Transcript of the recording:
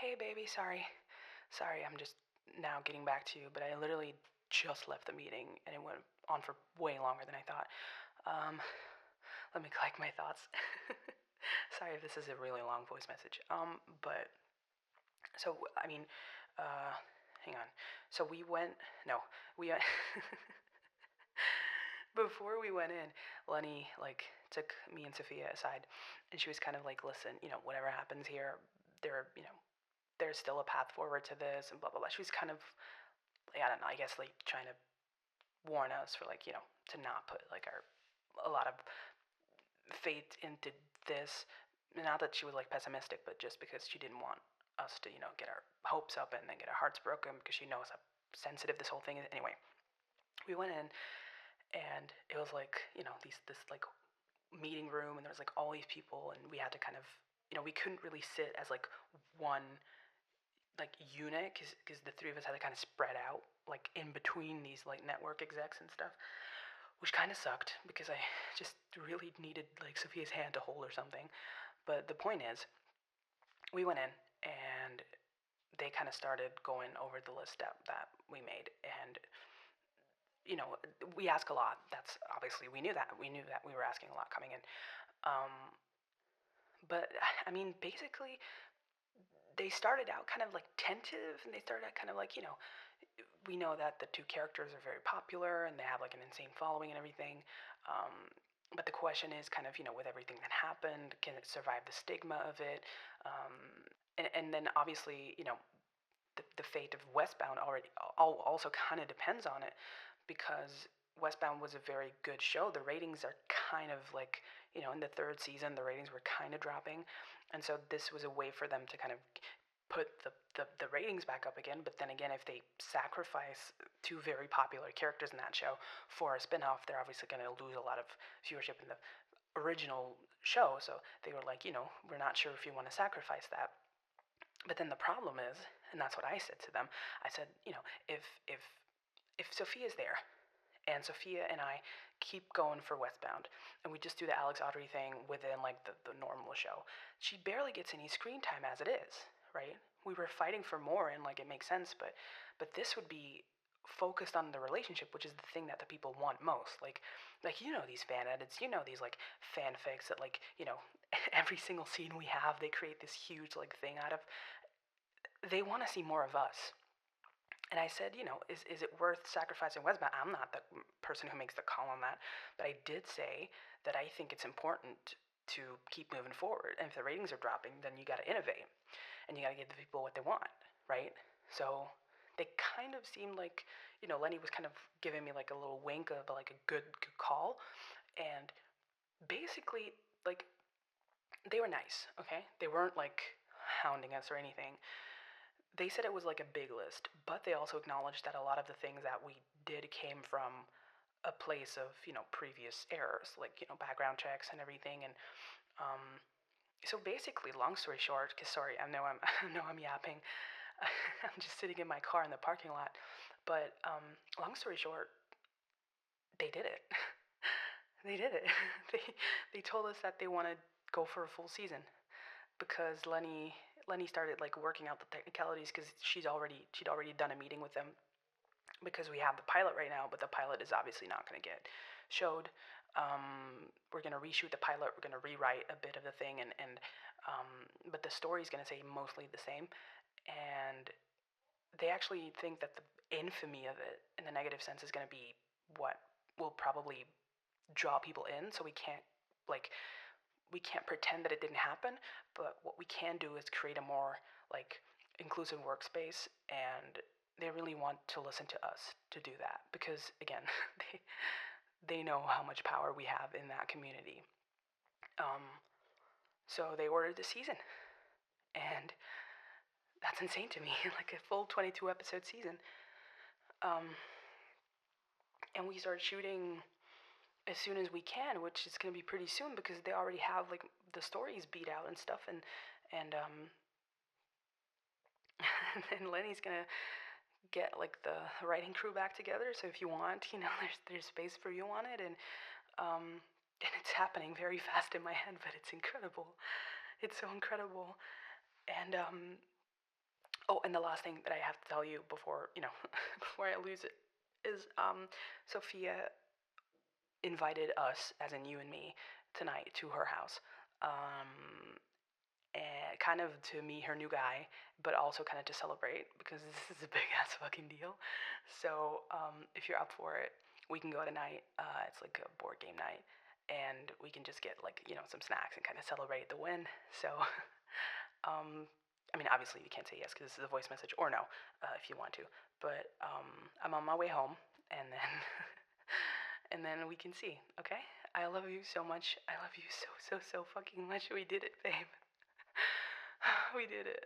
hey baby, sorry, I'm just now getting back to you, but I literally just left the meeting and it went on for way longer than I thought. Um, Let me collect my thoughts. Sorry if this is a really long voice message. But so I mean, uh, hang on. So we went. No, we. Before we went in, Lenny like took me and Sophia aside, and she was kind of like, "Listen, whatever happens here, there's still a path forward to this, and blah blah blah." She was kind of, like, I don't know, I guess like trying to warn us for like to not put like our a lot of faith into this. Not that she was like pessimistic, but just because she didn't want us to get our hopes up and then get our hearts broken because she knows how sensitive this whole thing is. Anyway, we went in and it was like this like meeting room, and there was like all these people, and we had to kind of we couldn't really sit as like one like unit because the three of us had to kind of spread out like in between these like network execs and stuff, which kind of sucked because I just really needed like Sophia's hand to hold or something. But the point is, we went in and they kind of started going over the list that we made, and we ask a lot. That's obviously we were asking a lot coming in. Um, but I mean, basically, they started out kind of like tentative, and they started out kind of like we know that the two characters are very popular and they have like an insane following and everything. But the question is kind of, with everything that happened, can it survive the stigma of it? And then obviously, the fate of Westbound already also kind of depends on it, because Westbound was a very good show. The ratings are kind of like, in the third season, the ratings were kind of dropping. And so this was a way for them to kind of put the ratings back up again. But then again, if they sacrifice two very popular characters in that show for a spinoff, they're obviously going to lose a lot of viewership in the original show. So they were like, we're not sure if you want to sacrifice that. But then the problem is, and that's what I said to them, I said, if Sophia's there and Sophia and I keep going for Westbound, and we just do the Alex Audrey thing within like the normal show, she barely gets any screen time as it is, right? We were fighting for more, and like it makes sense, but this would be focused on the relationship, which is the thing that the people want most. Like these fan edits, these like fanfics that like every single scene we have, they create this huge like thing out of. They want to see more of us. And I said, is it worth sacrificing Westbound? I'm not the person who makes the call on that, but I did say that I think it's important to keep moving forward. And if the ratings are dropping, then you got to innovate, and you got to give the people what they want, right? So they kind of seemed like, Lenny was kind of giving me like a little wink of like a good call, and basically like they were nice, okay? They weren't like hounding us or anything. They said it was like a big list, but they also acknowledged that a lot of the things that we did came from a place of, previous errors, like, background checks and everything. And um, so basically, long story short, because sorry, I know I know I'm yapping. I'm just sitting in my car in the parking lot. But long story short, they did it. They did it. they they told us that they want to go for a full season, because Lenny started like working out the technicalities, because she'd already done a meeting with them, because we have the pilot right now, but the pilot is obviously not going to get showed. We're going to reshoot the pilot. We're going to rewrite a bit of the thing, and but the story is going to stay mostly the same. And they actually think that the infamy of it, in the negative sense, is going to be what will probably draw people in. So like we can't pretend that it didn't happen, but what we can do is create a more like inclusive workspace, and they really want to listen to us to do that, because again, they know how much power we have in that community. Um, so they ordered the season, and that's insane to me, like a full 22 episode season. Um, and we start shooting as soon as we can, which is going to be pretty soon, because they already have like the stories beat out and stuff, and and Lenny's gonna get like the writing crew back together. So if you want, there's space for you on it, and it's happening very fast in my head, but it's incredible. It's so incredible, and Oh, and the last thing that I have to tell you before, before I lose it, is Sophia invited us, as in you and me, tonight to her house. Um, and kind of to meet her new guy, but also kind of to celebrate because this is a big ass fucking deal. So if you're up for it, we can go tonight. It's like a board game night, and we can just get like some snacks and kind of celebrate the win. So um, I mean, obviously you can't say yes because this is a voice message, or no, if you want to. But I'm on my way home, and then and then we can see. Okay? I love you so much. I love you so so so fucking much. We did it, babe. We did it.